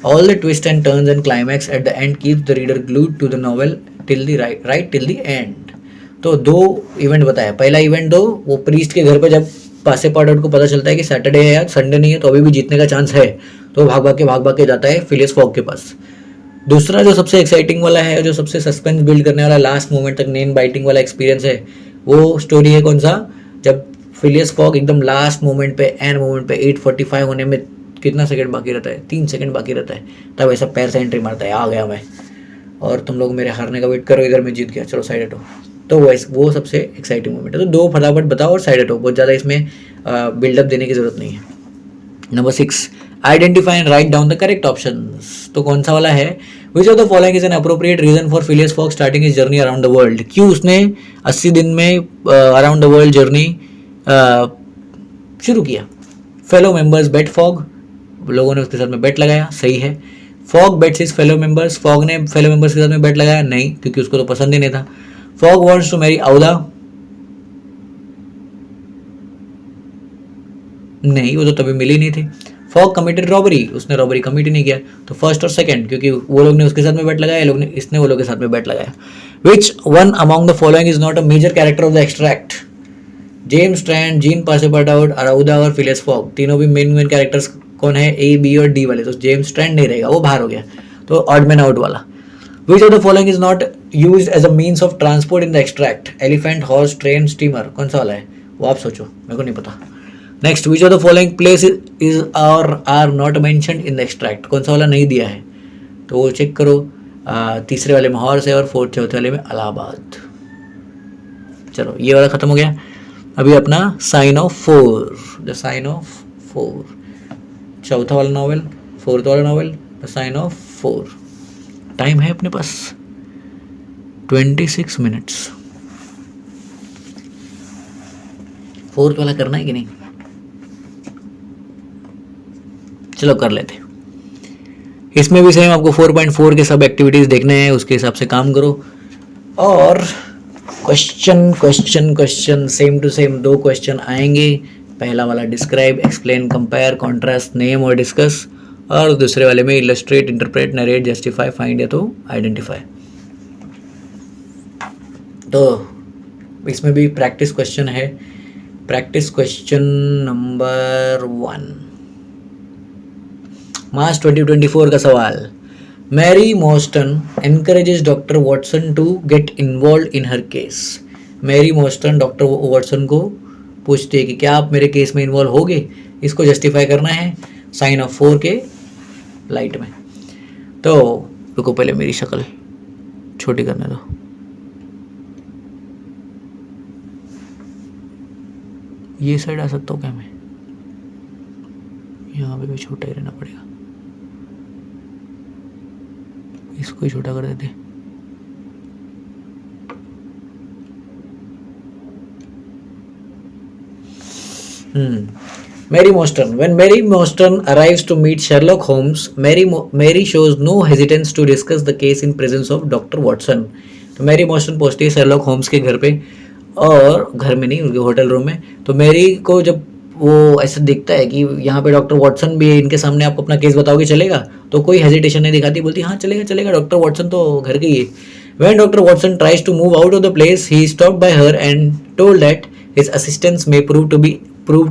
A: All the twists and turns and climax at the end keeps the reader glued to the novel till the right till the end. तो 2 event बताया। पहला event वो priest के घर पे जब पासेपाडोट को पता चलता है कि सैटरडे है या संडे नहीं है, तो अभी भी जीतने का चांस है, तो भाग भाग के जाता है फिलियस फॉग के पास। दूसरा जो सबसे एक्साइटिंग वाला है, जो सबसे सस्पेंस बिल्ड करने वाला, लास्ट मोमेंट तक नेन बाइटिंग वाला एक्सपीरियंस है, वो स्टोरी है कौन सा? जब फिलियस फॉग एकदम लास्ट मोमेंट पे, एंड मोमेंट पे 8:45 होने में कितना सेकंड बाकी रहता है, 3 सेकंड बाकी रहता है, तब ऐसा पैर से एंट्री मारता है, आ गया मैं। और तुम लोग मेरे हारने का वेट करो, इधर मैं जीत गया, चलो साइड हटो। तो वो सबसे एक्साइटिंग मोमेंट है। तो दो फटाफट बताओ और साइड हटो, बहुत ज़्यादा इसमें बिल्डअप देने की जरूरत नहीं है। Number 6, identify and write down the correct options. तो कौन सा वाला है? Which of the following is an appropriate reason for Phileas Fogg starting his journey around the world. क्यों उसने 80 दिन में अराउंड द वर्ल्ड जर्नी शुरू किया? फेलो मेंबर्स बेट फॉग, लोगों ने उसके साथ में बेट लगाया, सही है। Fogg bets his fellow members, Fogg ने फेलो मेंबर्स के साथ में बेट लगाया, नहीं, क्योंकि उसको तो पसंद ही नहीं था। फॉग वांट्स टू मैरी औदा, नहीं, वो तो तभी मिली नहीं थी। फॉग कमिटेड रॉबरी, उसने रॉबरी कमिट ही नहीं किया। तो फर्स्ट और सेकंड, क्योंकि वो लोग ने उसके साथ में बेट लगाया, लोग ने इसने वो लोग के साथ में बेट लगाया। Which one among the following is not a major character of the extract? James Strand, Jean Passepartout, Aouda और फिलियस फॉग, तीनों भी मेन कैरेक्टर्स कौन है? ए, बी और डी वाले। तो जेम्स स्ट्रैंड नहीं रहेगा, वो बाहर हो गया, तो ऑड मैन आउट वाला। Which of the following is not used as a means of transport in the extract? Elephant, horse, train, steamer, कौन सा वाला है? वो आप सोचो, मेरे को नहीं पता। Next, which of the following place is or are not mentioned in the extract? कौन सा वाला नहीं दिया है? तो वो चेक करो। तीसरे वाले में हॉर्स है और चौथे वाले में इलाहाबाद। चलो ये वाला खत्म हो गया। अभी अपना sign of 4, the sign of 4, चौथा वाला नॉवेल, फोर्थ वाला novel, the sign of 4। Time है अपने पास 26 मिनट्स। फोर्थ वाला करना है कि नहीं? चलो कर लेते। इसमें भी सेम आपको 4.4 के सब एक्टिविटीज देखने हैं, उसके हिसाब से काम करो। और question same to same 2 question आएंगे। पहला वाला describe, explain, compare, contrast, name और डिस्कस, और दूसरे वाले में illustrate, interpret, narrate, justify, find या तो आइडेंटिफाई। तो इसमें भी प्रैक्टिस क्वेश्चन है। प्रैक्टिस क्वेश्चन नंबर 1, मार्च 2024 का सवाल। Mary Morstan encourages doctor Watson to get involve in her case. Mary Morstan doctor Watson को पूछती है कि क्या आप मेरे केस में इन्वॉल्व होगे? इसको जस्टिफाई करना है साइन ऑफ 4 के लाइट में। तो रुको, पहले मेरी शक्ल छोटी करने दो। ये साइड आ सकता हूँ क्या मैं? यहाँ पे भी छोटा ही रहना पड़ेगा, इसको ही छोटा कर देते। Mary Morstan. When Mary Morstan arrives to meet Sherlock Holmes, Mary shows no hesitance to discuss the case in presence of Dr. Watson. तो मैरी मॉर्स्टन पहुंचती है शेरलॉक होम्स के घर पे, और घर में नहीं, उनके होटल रूम में। तो मैरी को जब वो ऐसा दिखता है कि यहाँ पे डॉक्टर वॉटसन भी है, इनके सामने आप अपना केस बताओगे चलेगा? तो कोई हेजिटेशन नहीं दिखाती, बोलती हाँ चलेगा चलेगा, डॉक्टर वॉटसन तो घर के ही है। When Dr. Watson tries to move out of the place, he is stopped by her and told that his assistance may prove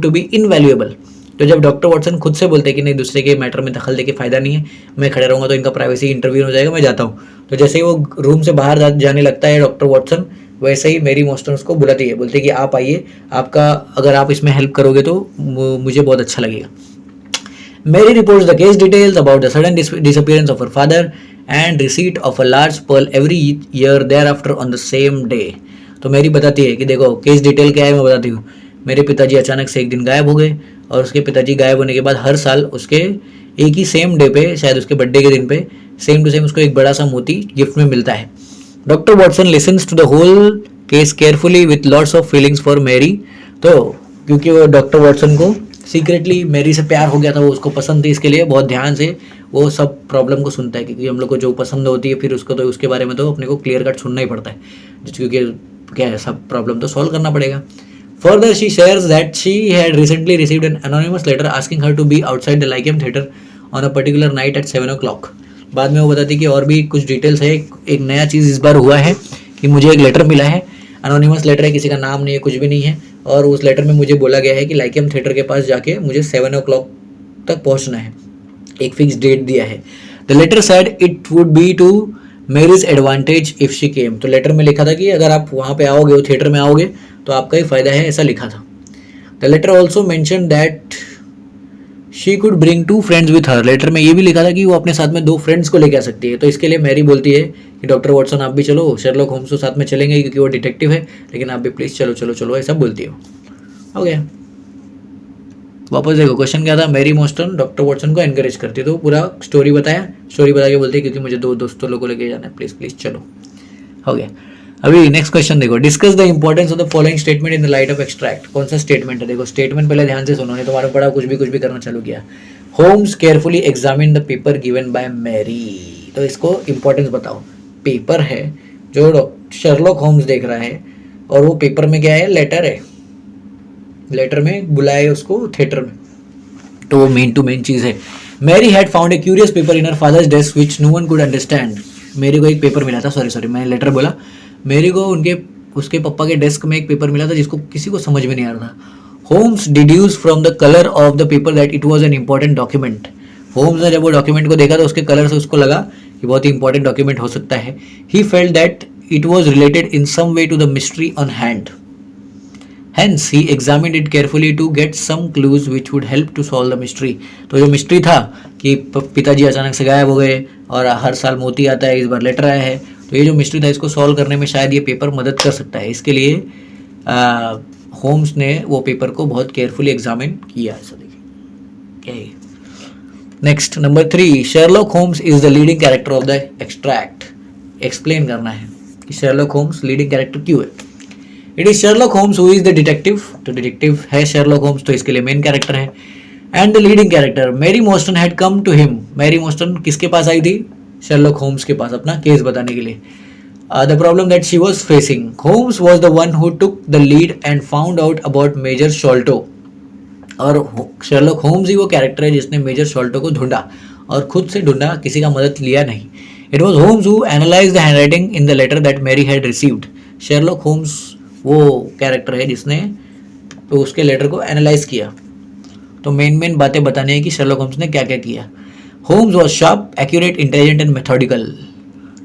A: to be invaluable. तो जब डॉक्टर वॉटसन खुद से बोलते हैं कि नहीं, दूसरे के मैटर में दखल देके फायदा नहीं है, मैं खड़े रहूँगा तो इनका प्राइवेसी इंटरव्यू हो जाएगा, मैं जाता हूँ। तो जैसे ही वो रूम से बाहर जाने लगता है डॉक्टर वॉटसन, वैसे ही मैरी मोस्टन उसको बुलाती है, बोलती है कि आप आइए, आपका अगर आप इसमें हेल्प करोगे तो मुझे बहुत अच्छा लगेगा। Mary reports the case details about the sudden disappearance of her father and receipt of a large pearl every year thereafter on the same day. तो मेरी बताती है कि देखो केस डिटेल क्या है, मैं बताती हूँ। मेरे पिताजी अचानक से एक दिन गायब हो गए, और उसके पिताजी गायब होने के बाद हर साल उसके एक ही सेम डे पे, शायद उसके बर्थडे के दिन पे, सेम टू सेम उसको एक बड़ा सा मोती गिफ्ट में मिलता है। Doctor Watson listens to the whole case carefully with lots of feelings for Mary. तो क्योंकि वो डॉक्टर वॉटसन को सीक्रेटली मैरी से प्यार हो गया था, वो उसको पसंद थी, इसके लिए बहुत ध्यान से वो सब प्रॉब्लम को सुनता है, क्योंकि हम लोग को जो पसंद होती है फिर उसको तो उसके बारे में तो अपने को क्लियर कट सुनना ही पड़ता है, क्योंकि क्या है, सब प्रॉब्लम तो सॉल्व करना पड़ेगा। Further she shares that she had recently received an anonymous letter asking her to be outside the Lyceum theatre on a particular night at 7 o'clock। बाद में वो बताती कि और भी कुछ डिटेल्स है। एक नया चीज़ इस बार हुआ है कि मुझे एक लेटर मिला है, अनोनिमस लेटर है, किसी का नाम नहीं है, कुछ भी नहीं है, और उस लेटर में मुझे बोला गया है कि लाइकेम थिएटर के पास जाके मुझे 7 o'clock तक पहुंचना है, एक फिक्स डेट दिया है। The letter said it would be to Mary's advantage if she came. तो लेटर में लिखा था कि अगर आप वहाँ पे आओगे, वो थिएटर में आओगे, तो आपका ही फायदा है, ऐसा लिखा था। The letter also mention that she could bring 2 friends with her, letter में ये भी लिखा था कि वो अपने साथ में 2 फ्रेंड्स को लेके आ सकती है। तो इसके लिए मैरी बोलती है कि डॉक्टर वॉटसन आप भी चलो, शेरलॉक होम्स तो साथ में चलेंगे क्योंकि वो डिटेक्टिव है, लेकिन आप भी प्लीज़ चलो चलो चलो ऐसा बोलती हो। हो गया। वापस देखो क्वेश्चन क्या था, मैरी मोस्टन डॉक्टर वॉटसन को एनकरेज करती है, तो पूरा स्टोरी बताया, स्टोरी बता के बोलती है क्योंकि मुझे 2 दोस्तों लोगों को लेके जाना है, प्लीज़ प्लीज़ चलो। हो गया। अभी नेक्स्ट क्वेश्चन देखो, discuss the importance of the following statement in the light of extract. कौन सा स्टेटमेंट है, देखो स्टेटमेंट पहले ध्यान से सुनो, नहीं तुम्हारा पढ़ा कुछ भी करना चालू किया। Holmes carefully examine the paper given by Mary, तो इसको इंपॉर्टेंस बताओ। पेपर है जो शेरलॉक होम्स देख रहा है, और वो पेपर में क्या है, लेटर है, लेटर में बुलाए उसको थिएटर में, तो वो मेन टू मेन चीज़ है। Mary had found a curious paper in her father's desk which no one could understand. Mary को एक पेपर मिला था, सॉरी मैंने लेटर बोला, मेरी को उसके पापा के डेस्क में एक पेपर मिला था जिसको किसी को समझ में नहीं आ रहा था। Holmes deduce from the colour of the paper that it was an important document. Holmes ने जब वो डॉक्यूमेंट को देखा तो उसके कलर से उसको लगा कि बहुत ही इंपॉर्टेंट डॉक्यूमेंट हो सकता है। He felt that it was related in some way to the mystery on hand, Hence, he examined it carefully to get some clues which would help to solve the mystery. तो जो mystery था कि पिताजी अचानक से गायब हो गए और हर साल मोती आता है, इस बार लेटर आया है, तो ये जो मिस्ट्री था इसको सॉल्व करने में शायद ये पेपर मदद कर सकता है। इसके लिए होम्स ने वो पेपर को बहुत केयरफुली एग्जामिन किया। ऐसा देखिए। Next number 3, Sherlock Holmes is the leading character of the extract. Explain करना है कि शेरलॉक होम्स लीडिंग कैरेक्टर क्यों है। It is Sherlock Holmes who is the detective, तो डिटेक्टिव है शेरलॉक होम्स, तो इसके लिए मेन कैरेक्टर है। And the leading character Mary Morstan had come to him. Mary Morstan किसके पास आई थी, शेरलॉक होम्स के पास, अपना केस बताने के लिए। The problem that she was facing, Holmes was the one who took the lead and found out about Major Sholto. और Sherlock Holmes ही वो कैरेक्टर है जिसने मेजर शॉल्टो को ढूंढा, और खुद से ढूंढा, किसी का मदद लिया नहीं। It was Holmes who analyse the handwriting in the letter that Mary had received. Sherlock Holmes वो कैरेक्टर है जिसने तो उसके लेटर को एनालाइज किया। तो मेन बातें बतानी है कि शेरलॉक होम्स ने क्या क्या किया। Holmes was sharp, accurate, intelligent and methodical.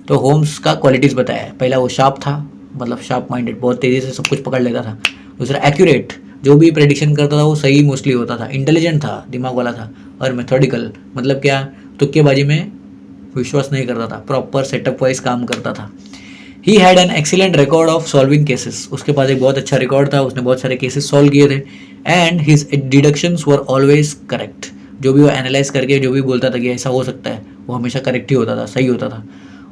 A: तो होम्स का क्वालिटीज बताया। पहला वो शार्प था, मतलब शार्प माइंडेड, बहुत तेज़ी से सब कुछ पकड़ लेता था। दूसरा एक्यूरेट, जो भी प्रेडिक्शन करता था वो सही मोस्टली होता था। इंटेलिजेंट था, दिमाग वाला था। और मेथोडिकल मतलब क्या, तुक्केबाजी में विश्वास नहीं करता था, प्रॉपर सेटअप वाइज काम करता था। He had an excellent record of solving cases. उसके पास एक बहुत अच्छा रिकॉर्ड था, उसने बहुत सारे केसेस सॉल्व किए थे। And his deductions were always correct. जो भी वो एनालाइज करके जो भी बोलता था कि ऐसा हो सकता है, वो हमेशा करेक्ट ही होता था, सही होता था।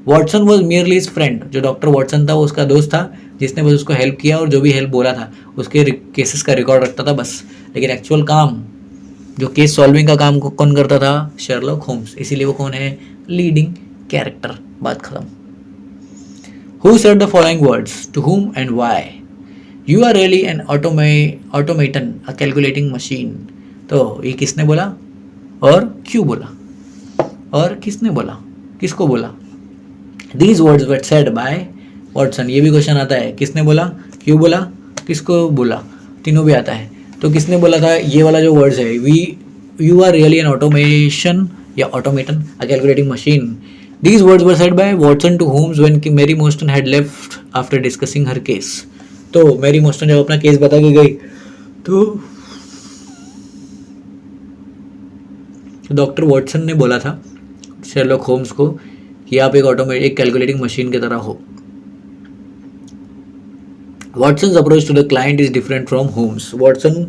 A: Watson was merely his friend. जो डॉक्टर वॉटसन था वो उसका दोस्त था जिसने बस उसको हेल्प किया और जो भी हेल्प बोला था उसके केसेस का रिकॉर्ड रखता था बस। लेकिन एक्चुअल काम, जो केस सॉल्विंग का काम कौन करता था, शेरलॉक होम्स। इसीलिए वो कौन है, लीडिंग कैरेक्टर। बात खत्म। Who said the following words? To whom and why? You are really an automaton, a calculating machine. तो ये किसने बोला और क्यों बोला और किसने बोला, किसको बोला? These words were said by Watson. ये भी क्वेश्चन आता है, किसने बोला, क्यों बोला, किसको बोला, तीनों भी आता है। तो किसने बोला था, ये वाला जो वर्ड्स है, you are really an automation या automaton, a calculating machine. These words were said by Watson to Holmes when Mary Morstan had left after discussing her case. तो मैरी मोस्टन जब अपना केस बता के गई तो डॉक्टर वॉटसन ने बोला था शेरलॉक होम्स को कि आप एक कैलकुलेटिंग मशीन की तरह हो। Watson's approach to the client is different from Holmes. Watson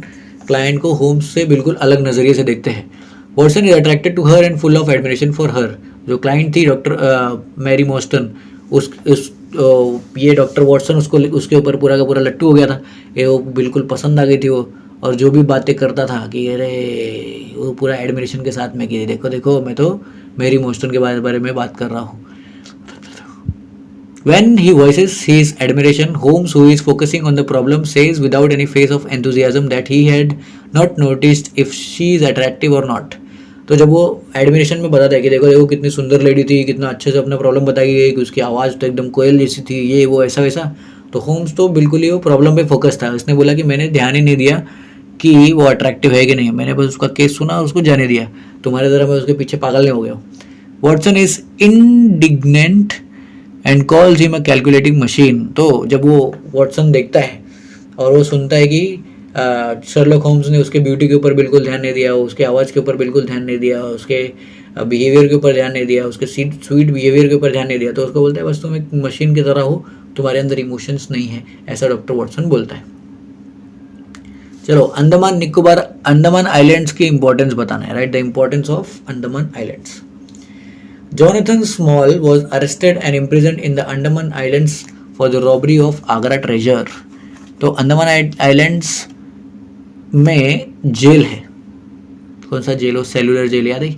A: client को होम्स से बिल्कुल अलग नज़रिए से देखते हैं। Watson is attracted to her and full of admiration for her. जो क्लाइंट थी डॉक्टर मैरी मोस्टन, ये डॉक्टर वॉटसन उसके ऊपर पूरा का पूरा लट्टू हो गया था। ये वो बिल्कुल पसंद आ गई थी वो, और जो भी बातें करता था कि अरे वो पूरा एडमिरेशन के साथ में कि देखो देखो मैं तो मैरी मोस्टन के बारे में बात कर रहा हूँ। When he voices his admiration, Holmes, who is focusing on the problem, says without any face of enthusiasm that he had not noticed if she is attractive or not. तो जब वो एडमिरेशन में बताता है कि देखो देखो कितनी सुंदर लेडी थी, कितना अच्छे से अपना प्रॉब्लम बताई गई, कि उसकी आवाज़ तो एकदम कोयल जैसी थी, ये वो ऐसा वैसा, तो होम्स तो बिल्कुल ही वो प्रॉब्लम पे फोकस था। उसने बोला कि मैंने ध्यान ही नहीं दिया कि वो अट्रैक्टिव है कि नहीं, मैंने बस उसका केस सुना और उसको जाने दिया, तुम्हारे तरह मैं उसके पीछे पागल नहीं हो गया। Watson is indignant and calls him a calculating machine. तो जब वो वॉटसन देखता है और वो सुनता है कि शर्लॉक होम्स ने उसके ब्यूटी के ऊपर बिल्कुल ध्यान नहीं दिया, उसके आवाज़ के ऊपर बिल्कुल ध्यान नहीं दिया, उसके बिहेवियर के ऊपर ध्यान नहीं दिया, उसके स्वीट बिहेवियर के ऊपर ध्यान नहीं दिया, तो उसको बोलता है बस तुम एक मशीन की तरह हो, तुम्हारे अंदर इमोशंस नहीं है, ऐसा डॉक्टर वॉटसन बोलता है। चलो अंडमान निकोबार अंडमान आइलैंड्स की इंपॉर्टेंस बताना है, right, the importance of Andaman islands. Jonathan Small was arrested and imprisoned in the Andaman Islands for the robbery of Agra treasure. तो अंडमान आइलैंड्स में जेल है, कौन सा जेल हो, सेलुलर जेल, याद है,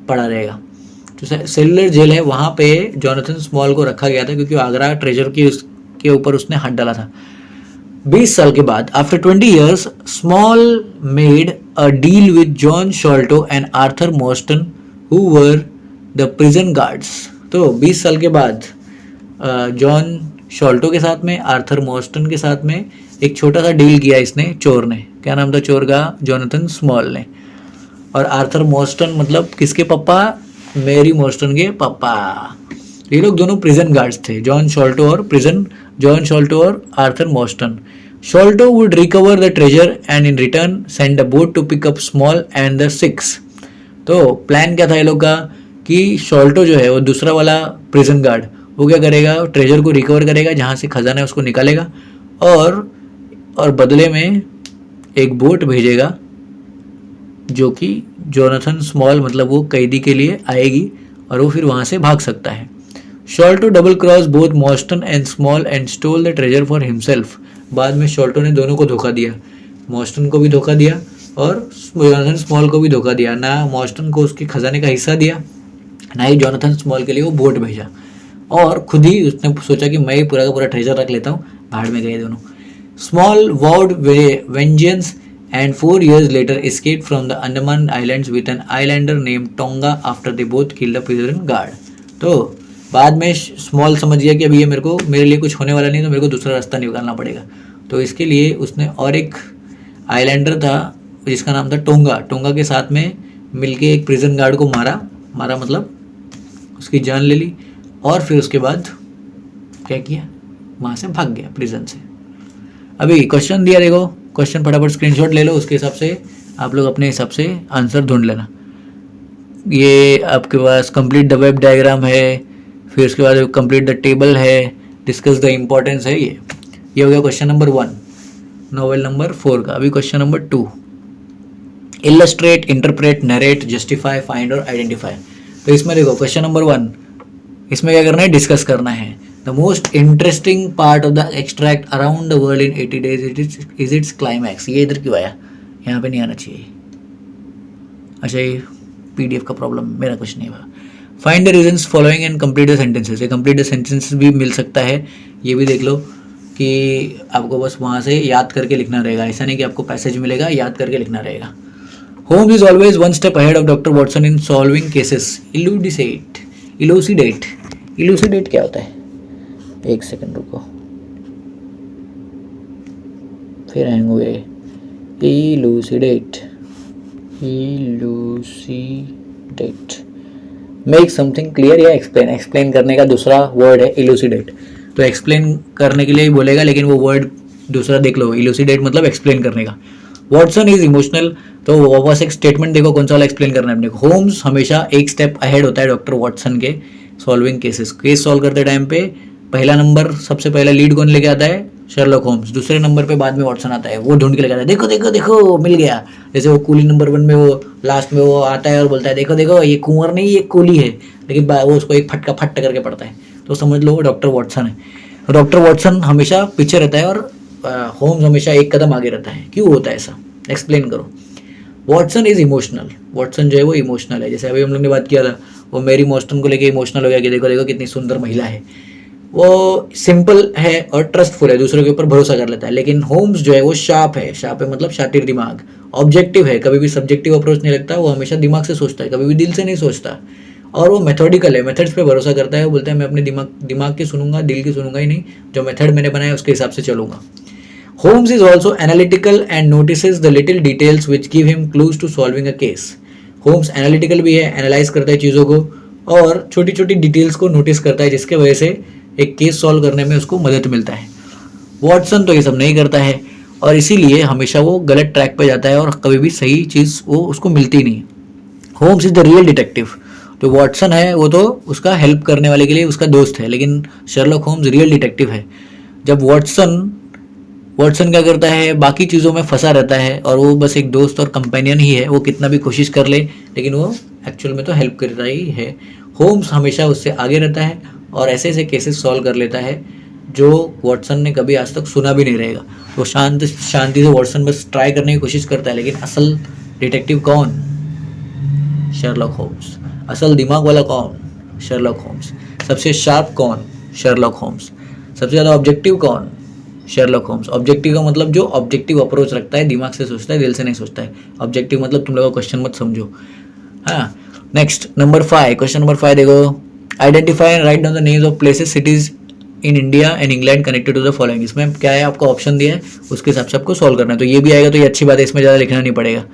A: पड़ा रहेगा। तो सेलुलर जेल है, वहाँ पे जॉनथन स्मॉल को रखा गया था क्योंकि आगरा ट्रेजर के ऊपर उसने हाथ डाला था। 20 साल के बाद, after 20 years, Small made a deal with John Sholto and Arthur Morstan who were the prison guards. तो 20 साल के बाद जॉन शॉल्टो के साथ में, आर्थर मॉस्टन के साथ में एक छोटा सा डील किया इसने, चोर ने, क्या नाम था चोर का, जॉनथन स्मॉल ने। और आर्थर मॉस्टन मतलब किसके पापा, मेरी मॉस्टन के पापा। ये लोग दोनों प्रिजन गार्ड्स थे, जॉन शॉल्टो और Arthur Morstan. Sholto would recover the treasure and in return send a boat to pick up Small and the 6। तो प्लान क्या था ये लोग का कि शॉल्टो जो है वो दूसरा वाला प्रिजन गार्ड, वो क्या करेगा, ट्रेजर को रिकवर करेगा, जहाँ से खजाना है उसको निकालेगा, और बदले में एक बोट भेजेगा जो कि जोनाथन स्मॉल मतलब वो कैदी के लिए आएगी और वो फिर वहाँ से भाग सकता है। Sholto double cross both Morstan and Small and stole the treasure for himself. बाद में शॉल्टो ने दोनों को धोखा दिया, मॉस्टन को भी धोखा दिया और जोनाथन स्मॉल को भी धोखा दिया। ना मॉस्टन को उसके खजाने का हिस्सा दिया, ना ही जोनाथन स्मॉल के लिए वो बोट भेजा, और खुद ही उसने सोचा कि मैं पूरा का पूरा ट्रेजर रख लेता हूँ, भाड़ में गए दोनों। Small vowed vengeance and 4 years later escaped from the Andaman Islands with an islander named Tonga after they both killed a prison guard. तो बाद में स्मॉल समझ गया कि अभी ये मेरे लिए कुछ होने वाला नहीं, तो मेरे को दूसरा रास्ता निकालना पड़ेगा। तो इसके लिए उसने और एक आइलैंडर था जिसका नाम था टोंगा के साथ में मिलके एक प्रिजन गार्ड को मारा मतलब उसकी जान ले ली, और फिर उसके बाद क्या किया, वहाँ से भाग गया प्रिजन से। अभी क्वेश्चन दिया, देखो क्वेश्चन फटाफट स्क्रीनशॉट ले लो, उसके हिसाब से आप लोग अपने हिसाब से आंसर ढूंढ लेना। ये आपके पास कंप्लीट द वेब डायग्राम है, फिर उसके बाद कंप्लीट द टेबल है, डिस्कस द इम्पोर्टेंस है, ये हो गया क्वेश्चन नंबर 1 नॉवेल नंबर 4 का। अभी question number 2, illustrate, interpret, narrate, justify, find और आइडेंटिफाई। तो इसमें देखो क्वेश्चन नंबर 1, इसमें क्या करना है, डिस्कस करना है। The most interesting part of the extract around the world in 80 days is it's climax. ये इधर क्यों आया, यहाँ पे नहीं आना चाहिए। अच्छा ये PDF का प्रॉब्लम, मेरा कुछ नहीं हुआ। Find the reasons following and complete the sentences. ये कंप्लीट द सेंटेंसेस भी मिल सकता है, ये भी देख लो कि आपको बस वहाँ से याद करके लिखना रहेगा, ऐसा नहीं कि आपको पैसेज मिलेगा, याद करके लिखना रहेगा। Holmes is always one step ahead of Dr. Watson in solving cases. Elucidate क्या होता है, एक सेकंड रुको, फिर हैंग हुए। Elucidate, मेक समथिंग क्लियर या एक्सप्लेन करने का दूसरा वर्ड है elucidate। तो एक्सप्लेन करने के लिए ही बोलेगा, लेकिन वो वर्ड दूसरा देख लो, elucidate मतलब एक्सप्लेन करने का। वॉटसन इज इमोशनल, तो वापस एक स्टेटमेंट देखो कौन सा वाला एक्सप्लेन करना है अपने को। होम्स हमेशा एक स्टेप अहेड होता है डॉक्टर वॉटसन के सॉल्विंग केसेस। केस सॉल्व करते टाइम पे पहला नंबर, सबसे पहला लीड कौन लेके आता है, शर्लॉक होम्स। दूसरे नंबर पे बाद में वॉटसन आता है, वो ढूंढ के लेके आता है, देखो देखो देखो मिल गया। जैसे वो कूली नंबर 1 में वो लास्ट में वो आता है और बोलता है देखो देखो ये कुंवर नहीं ये कूली है, लेकिन वो उसको एक फटका फट करके पड़ता है, तो समझ लो वो डॉक्टर वॉटसन है। डॉक्टर वॉटसन हमेशा पीछे रहता है और होम्स हमेशा एक कदम आगे रहता है। क्यों होता है ऐसा, एक्सप्लेन करो। वॉटसन इज इमोशनल, वॉटसन जो है वो इमोशनल है। जैसे अभी हम लोग ने बात किया था, वो मेरी मॉस्टन को लेके इमोशनल हो गया कि देखो देखो कितनी सुंदर महिला है। वो सिंपल है और ट्रस्टफुल है, दूसरों के ऊपर भरोसा कर लेता है। लेकिन होम्स जो है वो शार्प है मतलब शातिर दिमाग, ऑब्जेक्टिव है, कभी भी सब्जेक्टिव अप्रोच नहीं लगता, वो हमेशा दिमाग से सोचता है, कभी भी दिल से नहीं सोचता। और वो मेथोडिकल है, मेथड्स पे भरोसा करता है। वो बोलता है मैं अपने दिमाग की सुनूंगा, दिल की सुनूंगा ही नहीं, जो मेथड मैंने बनाया उसके हिसाब से चलूंगा। Holmes is also analytical and notices the little details which give him clues to solving a case. Holmes analytical भी है, एनालाइज करता है चीज़ों को और छोटी छोटी डिटेल्स को नोटिस करता है, जिसके वजह से एक केस सॉल्व करने में उसको मदद मिलता है। वॉटसन तो ये सब नहीं करता है और इसीलिए हमेशा वो गलत ट्रैक पे जाता है और कभी भी सही चीज़ वो उसको मिलती नहीं। Holmes is the real detective. जो वॉटसन है वो तो उसका हेल्प करने वाले के लिए उसका दोस्त है, लेकिन शर्लॉक होम्स रियल डिटेक्टिव है। जब वॉटसन क्या करता है, बाकी चीज़ों में फंसा रहता है और वो बस एक दोस्त और कंपेनियन ही है, वो कितना भी कोशिश कर ले लेकिन वो एक्चुअल में तो हेल्प करता ही है। होम्स हमेशा उससे आगे रहता है और ऐसे ऐसे केसेस सॉल्व कर लेता है जो वॉटसन ने कभी आज तक सुना भी नहीं रहेगा। तो शांति से वॉटसन बस ट्राई करने की कोशिश करता है, लेकिन असल डिटेक्टिव कौन? Sherlock Holmes. असल दिमाग वाला कौन? Sherlock Holmes. सबसे शार्प कौन? Sherlock Holmes. सबसे ज़्यादा ऑब्जेक्टिव कौन? Sherlock Holmes. ऑब्जेक्टिव का मतलब जो ऑब्जेक्टिव अप्रोच रखता है, दिमाग से सोचता है, दिल से नहीं सोचता है। ऑब्जेक्टिव मतलब तुम लोग क्वेश्चन मत समझो। हाँ, नेक्स्ट नंबर 5, क्वेश्चन नंबर 5 देखो। Identify and write down the names of places cities in India and England connected to the following. इसमें क्या है, आपको ऑप्शन दिया है, उसके हिसाब से आपको सॉल्व करना है। तो ये भी आएगा तो ये अच्छी बात है, इसमें ज़्यादा लिखना नहीं पड़ेगा,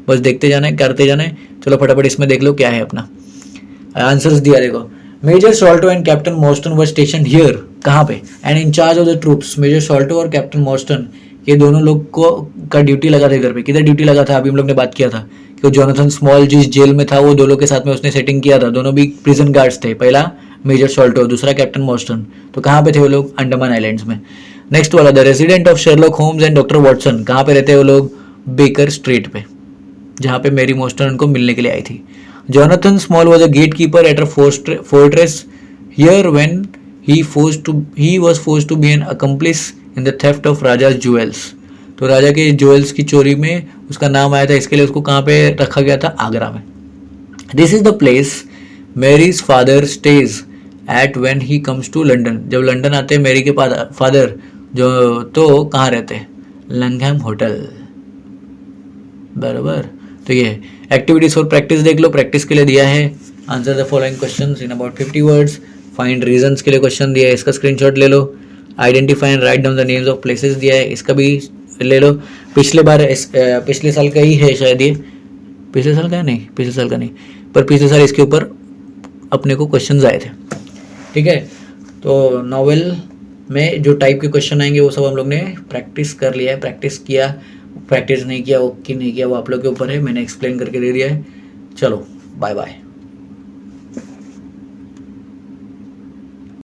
A: बस देखते जाना है, करते जाना है। चलो फटाफट इसमें देख लो क्या है अपना आंसर्स दिया देखो। Major Sholto and Captain Morstan were station here, कहाँ पे? And in charge of the troops. Major Sholto और कैप्टन मॉर्स्टन ये दोनों लोग को का ड्यूटी लगा था इधर पे। किधर ड्यूटी लगा था? अभी हम लोग ने बात किया था कि जोनाथन स्मॉल जिस जेल में था वो दो लोग के साथ में उसने सेटिंग किया था, दोनों भी प्रिजन गार्ड्स थे। पहला मेजर सॉल्टो, दूसरा कैप्टन मॉर्स्टन। तो कहाँ पे थे वो लोग? अंडमान आइलैंड्स में। नेक्स्ट वाला, the resident of Sherlock homes and doctor Watson, कहाँ पे रहते हैं वो लोग? बेकर स्ट्रीट पे, जहाँ पे मेरी मॉर्स्टन उनको मिलने के लिए आई थी। Jonathan Small was a gate keeper at a fortress here when he was forced to be an accomplice in the theft of राजा's jewels। तो राजा के ज्वेल्स की चोरी में उसका नाम आया था, इसके लिए उसको कहाँ पे रखा गया था? आगरा में। This is the place Mary's father stays at when he comes to London. जब लंदन आते हैं मैरी के फादर जो, तो कहाँ रहते हैं? लंघम होटल, बराबर। तो ये एक्टिविटीज फॉर प्रैक्टिस देख लो, प्रैक्टिस के लिए दिया है answer the following questions in about 50 words. Find reasons के लिए क्वेश्चन दिया है, इसका स्क्रीनशॉट ले लो। Identify and write down the names of places दिया है, इसका भी ले लो। पिछले साल का ही है शायद ये, पिछले साल का है? नहीं, पिछले साल का नहीं, पर पिछले साल इसके ऊपर अपने को क्वेश्चन आए थे। ठीक है, तो नॉवेल में जो टाइप के क्वेश्चन आएंगे वो सब हम लोग ने प्रैक्टिस कर लिया है। प्रैक्टिस नहीं किया वो कि नहीं किया वो आप लोग के ऊपर है, मैंने एक्सप्लेन करके दे दिया है। चलो बाय बाय।